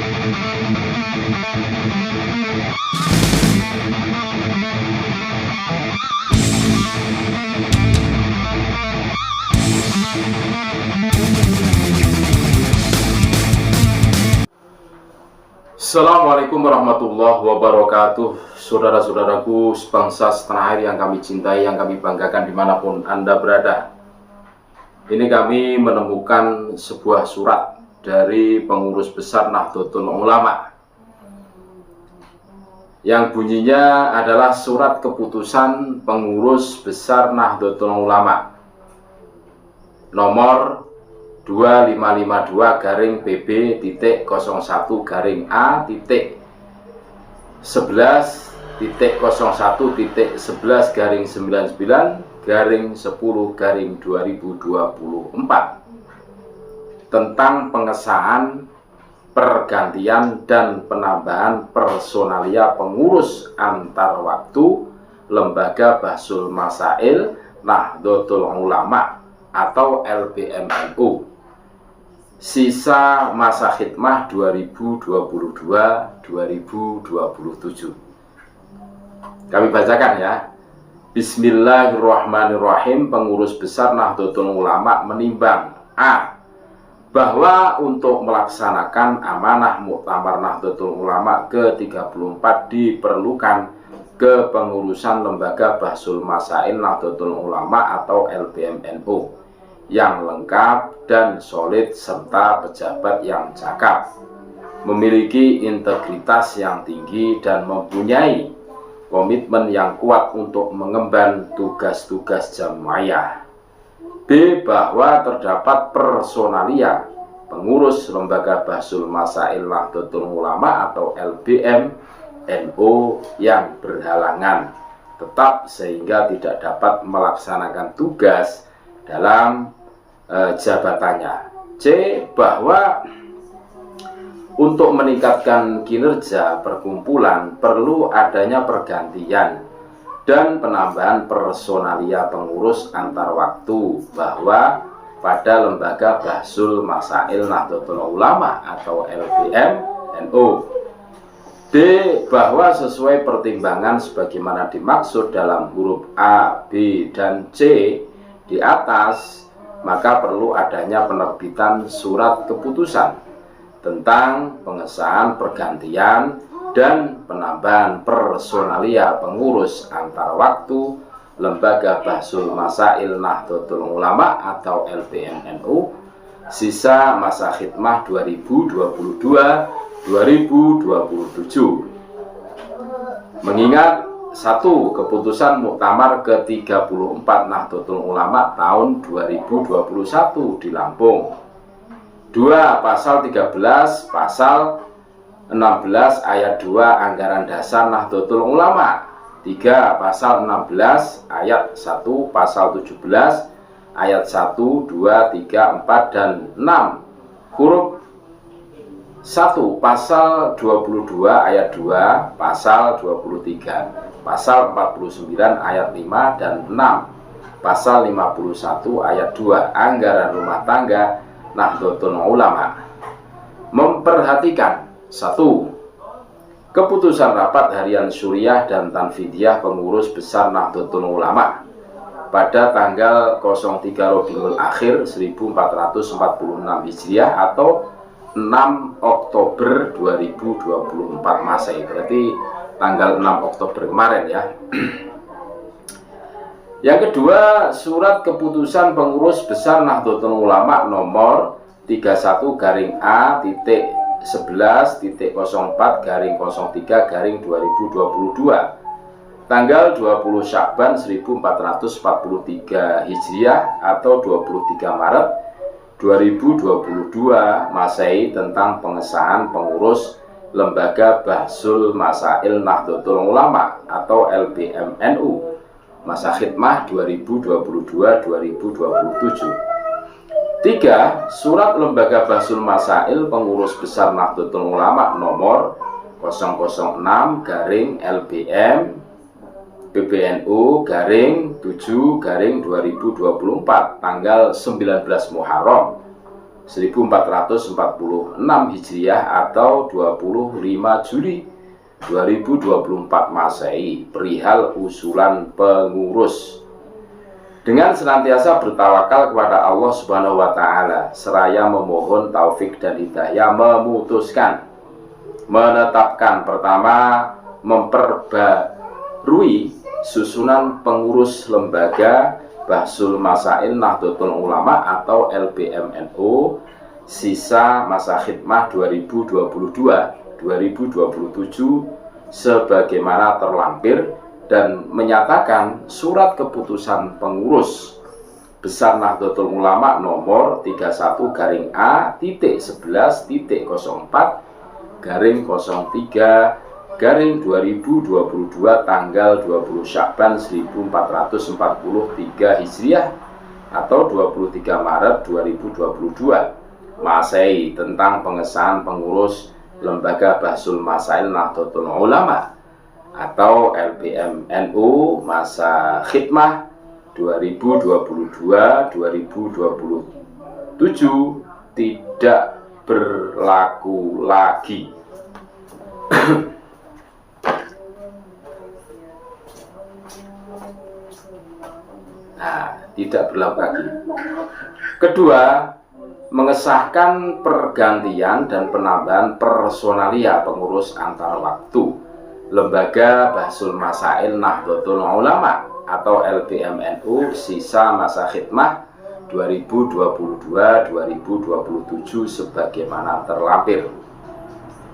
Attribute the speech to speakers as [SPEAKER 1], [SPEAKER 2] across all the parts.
[SPEAKER 1] Assalamualaikum warahmatullahi wabarakatuh. Saudara-saudaraku sebangsa setanah air yang kami cintai, yang kami banggakan dimanapun Anda berada. Ini kami menemukan sebuah surat dari pengurus besar Nahdlatul Ulama yang bunyinya adalah surat keputusan pengurus besar Nahdlatul Ulama nomor 2522-PB-01-11-11-10-2024 tentang pengesahan pergantian dan penambahan personalia pengurus antar waktu Lembaga Bahsul Masail Nahdlatul Ulama atau LBMNU, sisa masa khidmah 2022-2027. Kami bacakan ya. Bismillahirrahmanirrahim. Pengurus besar Nahdlatul Ulama menimbang A. Bahwa untuk melaksanakan amanah Muktamar Nahdlatul Ulama ke-34 diperlukan kepengurusan Lembaga Bahsul Masail Nahdlatul Ulama atau LBMNU yang lengkap dan solid serta pejabat yang cakap, memiliki integritas yang tinggi dan mempunyai komitmen yang kuat untuk mengemban tugas-tugas jamaiyah. B. Bahwa terdapat personalia pengurus Lembaga Bahsul Masail Nahdlatul Ulama atau LBMNU yang berhalangan tetap sehingga tidak dapat melaksanakan tugas dalam jabatannya. C. Bahwa untuk meningkatkan kinerja perkumpulan perlu adanya pergantian dan penambahan personalia pengurus antar waktu, bahwa pada Lembaga Bahsul Masail Nahdlatul Ulama atau LBMNU. D. Bahwa sesuai pertimbangan sebagaimana dimaksud dalam huruf A, B, dan C di atas, maka perlu adanya penerbitan surat keputusan tentang pengesahan pergantian dan penambahan personalia pengurus antar waktu Lembaga Bahsul Masail Nahdlatul Ulama atau LBMNU, sisa masa khidmah 2022-2027. Mengingat 1. Keputusan Muktamar ke-34 Nahdlatul Ulama tahun 2021 di Lampung. 2. Pasal 13, Pasal 16 ayat 2 Anggaran Dasar Nahdlatul Ulama. 3. Pasal 16 ayat 1, Pasal 17 ayat 1, 2, 3, 4, dan 6 huruf 1. Pasal 22 ayat 2, Pasal 23, Pasal 49 ayat 5 dan 6, Pasal 51 ayat 2 Anggaran Rumah Tangga Nahdlatul Ulama. Memperhatikan 1. Keputusan rapat harian Suriah dan Tanfidiyah pengurus besar Nahdlatul Ulama pada tanggal 03 Rabiul Akhir 1446 Hijriah atau 6 Oktober 2024 Masehi, berarti tanggal 6 Oktober kemarin ya. Yang kedua, surat keputusan pengurus besar Nahdlatul Ulama nomor 31-A-11-04-03-2022 tanggal 20 Sya'ban 1443 Hijriah atau 23 Maret 2022 Masehi tentang pengesahan pengurus Lembaga Bahsul Masail Nahdlatul Ulama atau LBMNU masa khidmah 2022-2027. 3. Surat Lembaga Bahsul Masail Pengurus Besar Nahdlatul Ulama nomor 006-LBM PBNU-7-2024 tanggal 19 Muharram 1446 Hijriah atau 25 Juli 2024 Masehi, perihal usulan pengurus. Dengan senantiasa bertawakal kepada Allah Subhanahu wa taala seraya memohon taufik dan hidayah, memutuskan menetapkan pertama memperbarui susunan pengurus lembaga Bahsul Masail Nahdlatul Ulama atau LBMNU sisa masa khidmah 2022-2027 sebagaimana terlampir, dan menyatakan surat keputusan pengurus Besar Nahdlatul Ulama nomor 31-11-11-03-03/2022 tanggal 20 Sya'ban 1443 Hijriah atau 23 Maret 2022 Masehi tentang pengesahan pengurus Lembaga Bahsul Masail Nahdlatul Ulama atau LBMNU masa khidmah 2022-2027 tidak berlaku lagi. Nah, tidak berlaku lagi. Kedua, mengesahkan pergantian dan penambahan personalia pengurus antar waktu Lembaga Bahsul Masail Nahdlatul Ulama atau LBMNU sisa masa khidmah 2022-2027 sebagaimana terlampir.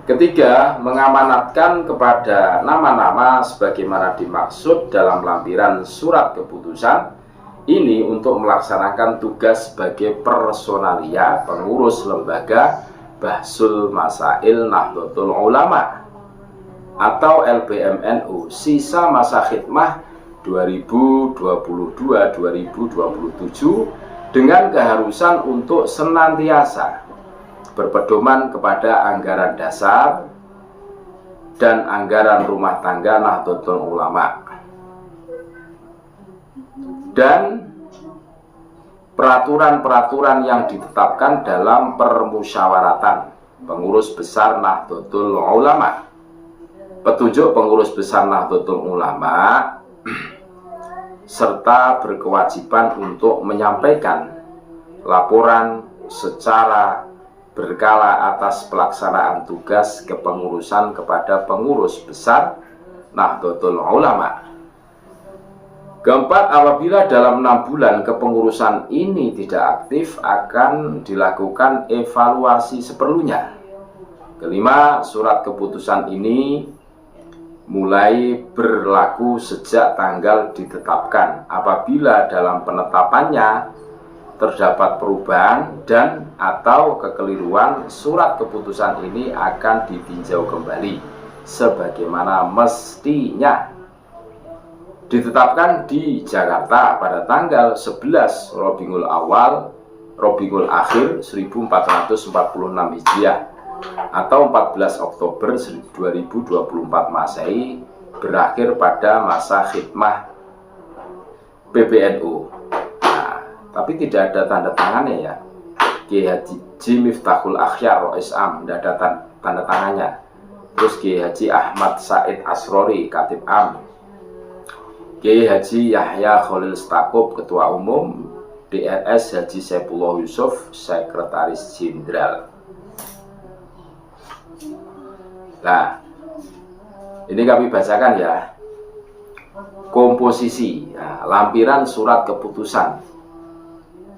[SPEAKER 1] Ketiga, mengamanatkan kepada nama-nama sebagaimana dimaksud dalam lampiran surat keputusan ini untuk melaksanakan tugas sebagai personalia pengurus Lembaga Bahsul Masail Nahdlatul Ulama atau LBMNU sisa masa khidmah 2022-2027 dengan keharusan untuk senantiasa berpedoman kepada anggaran dasar dan anggaran rumah tangga Nahdlatul Ulama dan peraturan-peraturan yang ditetapkan dalam permusyawaratan pengurus besar Nahdlatul Ulama. Petunjuk pengurus besar Nahdlatul Ulama serta berkewajiban untuk menyampaikan laporan secara berkala atas pelaksanaan tugas kepengurusan kepada pengurus besar Nahdlatul Ulama. Keempat, apabila dalam 6 bulan kepengurusan ini tidak aktif, akan dilakukan evaluasi seperlunya. Kelima, surat keputusan ini mulai berlaku sejak tanggal ditetapkan. Apabila dalam penetapannya terdapat perubahan dan atau kekeliruan, surat keputusan ini akan ditinjau kembali sebagaimana mestinya. Ditetapkan di Jakarta pada tanggal 11 Rabiul Akhir 1446 Hijriah atau 14 Oktober 2024 Masehi, berakhir pada masa khidmah PBNU. Nah, tapi tidak ada tanda tangannya ya. Kiai Haji Miftahul Akhyar OSAM tidak ada tanda tangannya. Terus Kiai Haji Ahmad Said Asrori Katib Am, Kiai Haji Yahya Khalil Stakuf Ketua Umum, DRS Haji Saifullah Yusuf Sekretaris Jenderal. Nah, ini kami bacakan ya komposisi lampiran surat keputusan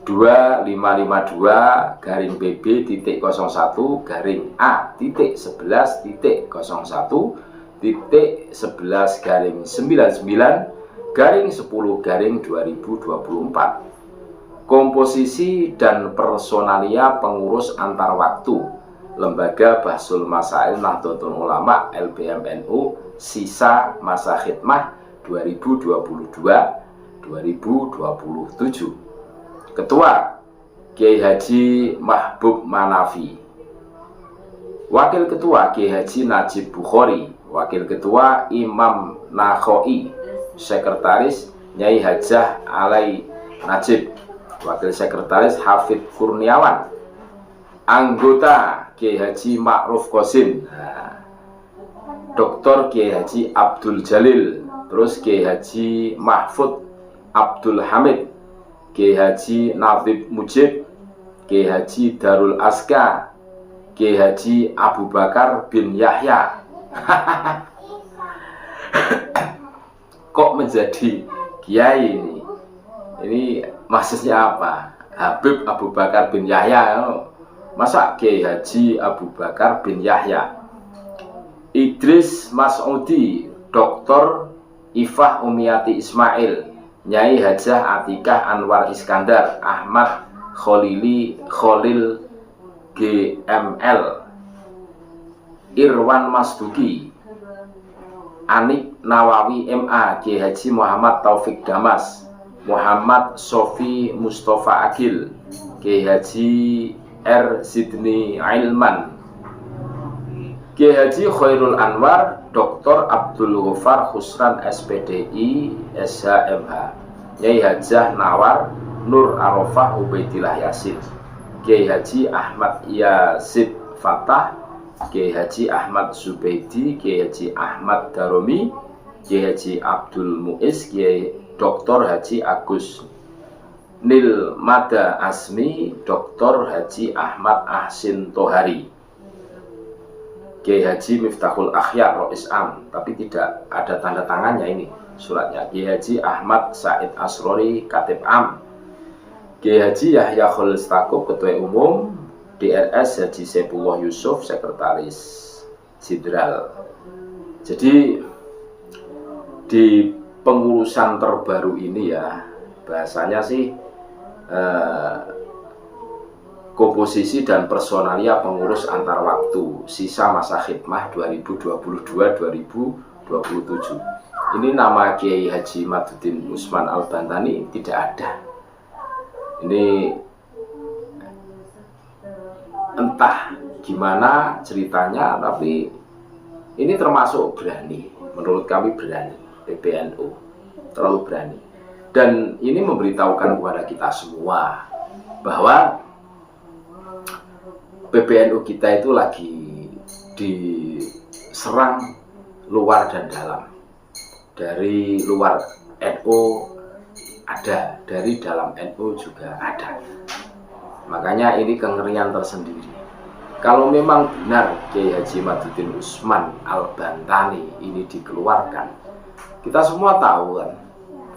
[SPEAKER 1] 2522-BB.11-11-11-10-10/2024. Komposisi dan personalia pengurus antar waktu Lembaga Bahsul Masail Nahdlatul Ulama LBMNU sisa masa khidmah 2022-2027. Ketua Kiai Haji Mahbub Manafi, Wakil Ketua Kiai Haji Najib Bukhari, Wakil Ketua Imam Nakhoi, Sekretaris Nyai Hajah Alai Najib, Wakil Sekretaris Hafid Kurniawan, Anggota Kiai Haji Ma'ruf Qasim, Dr. Kiai Haji Abdul Jalil, terus Kiai Haji Mahfud Abdul Hamid, Kiai Haji Nafib Mujib, Kiai Haji Darul Aska, Kiai Haji Abu Bakar bin Yahya. Kok menjadi kiai ini? Ini maksudnya apa? Habib Abu Bakar bin Yahya. Masa Kiai Haji Abu Bakar bin Yahya? Idris Mas'udi, Dr. Ifah Umiyati Ismail, Nyai Hajah Atikah Anwar Iskandar, Ahmad Khalil GML, Irwan Masduki, Anik Nawawi MA, Kiai Haji Muhammad Taufik Damas, Muhammad Sofi Mustafa Agil, Kiai Haji R. Sidni Ilman, Kiai Haji Khairul Anwar, Dr. Abdul Ghaffar Khusran SPDI SHMH, Nyai Hajah Nawar Nur Arafah Ubaidillah Yasin, Kiai Haji Ahmad Yazid Fatah, Kiai Haji Ahmad Zubaidi, Kiai Haji Ahmad Daromi, Kiai Haji Abdul Muiz, Kiai Dr. Haji Agus Nilmada Asmi, Dr. Haji Ahmad Ahsin Tohari, Kiai Haji Miftahul Akhyar Rois Am, tapi tidak ada tanda tangannya ini suratnya. Kiai Haji Ahmad Said Asrori, Katib Am, Kiai Haji Yahya Khalil Stakuf, Ketua Umum, DRS Haji Saifullah Yusuf, Sekretaris Jenderal. Jadi di pengurusan terbaru ini ya, bahasanya sih komposisi dan personalia pengurus antar waktu sisa masa khidmah 2022-2027. Ini nama Kiai Haji Maduddin Usman Al-Bantani tidak ada. Ini entah gimana ceritanya, tapi ini termasuk berani, menurut kami berani. PBNU terlalu berani, dan ini memberitahukan kepada kita semua bahwa PBNU kita itu lagi diserang luar dan dalam. Dari luar NU ada, dari dalam NU juga ada. Makanya ini kengerian tersendiri. Kalau memang benar Kiai Haji Maduddin Usman Al-Bantani ini dikeluarkan, kita semua tahu kan.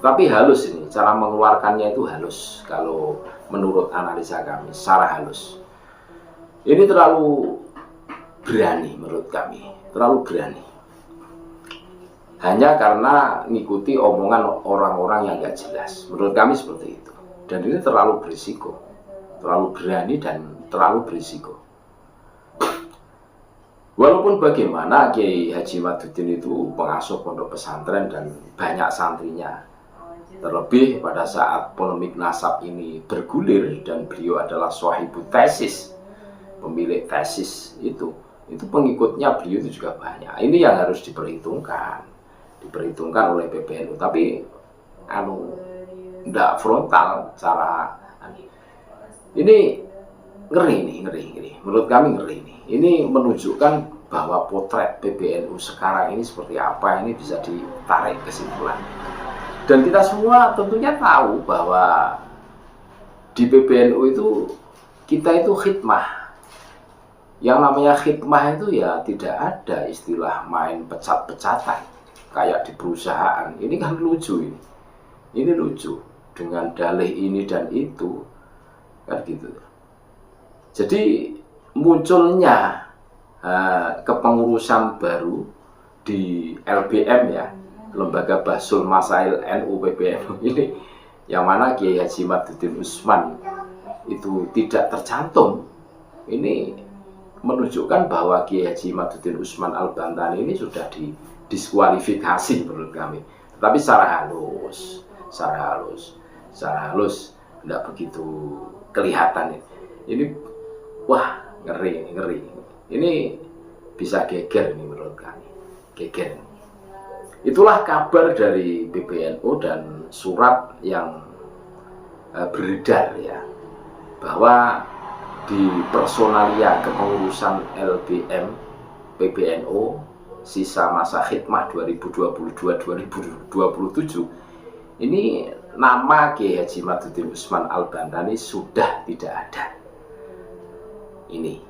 [SPEAKER 1] Tapi halus ini, cara mengeluarkannya itu halus. Kalau menurut analisa kami, secara halus. Ini terlalu berani menurut kami, terlalu berani. Hanya karena ngikuti omongan orang-orang yang gak jelas. Menurut kami seperti itu. Dan ini terlalu berisiko, terlalu berani dan terlalu berisiko. Walaupun bagaimana Kiai Haji Maduddin itu pengasuh pondok pesantren dan banyak santrinya. Terlebih pada saat polemik nasab ini bergulir dan beliau adalah sahibut tesis, pemilik tesis itu pengikutnya beliau itu juga banyak. Ini yang harus diperhitungkan oleh PBNU. Tapi tidak frontal cara ini. Ngeri. Menurut kami ngeri ini. Ini menunjukkan bahwa potret PBNU sekarang ini seperti apa, ini bisa ditarik kesimpulan. Dan kita semua tentunya tahu bahwa di PBNU itu kita itu khidmah. Yang namanya khidmah itu ya tidak ada istilah main pecat-pecatan kayak di perusahaan. Ini kan lucu ini. Ini lucu dengan dalih ini dan itu kan gitu. Jadi munculnya kepengurusan baru di LBM ya, Lembaga Bahsul Masail NU PBNU ini, yang mana Kiai Haji Maduddin Usman itu tidak tercantum. Ini menunjukkan bahwa Kiai Haji Maduddin Usman Al-Bantani ini sudah didiskualifikasi menurut kami. Tapi secara halus tidak begitu kelihatan. Ini wah, ngeri. Ini bisa geger ini menurut kami. Geger. Itulah kabar dari PBNU dan surat yang beredar ya, bahwa di personalia kepengurusan LBM PBNU sisa masa khidmah 2022-2027 ini nama Kiai Haji Madzuddin Usman Al-Bantani sudah tidak ada. Ini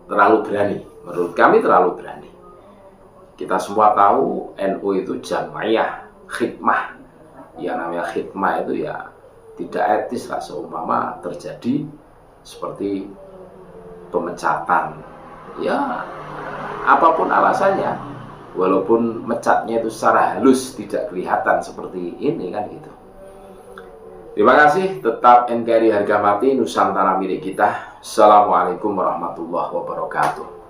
[SPEAKER 1] terlalu berani, menurut kami terlalu berani. Kita semua tahu NU itu jamaiyah khidmah. Yang namanya khidmah itu ya tidak etis lah seumpama terjadi seperti pemecatan. Ya apapun alasannya, walaupun mecatnya itu secara halus tidak kelihatan seperti ini kan gitu. Terima kasih, tetap NKRI harga mati, Nusantara milik kita. Assalamualaikum warahmatullahi wabarakatuh.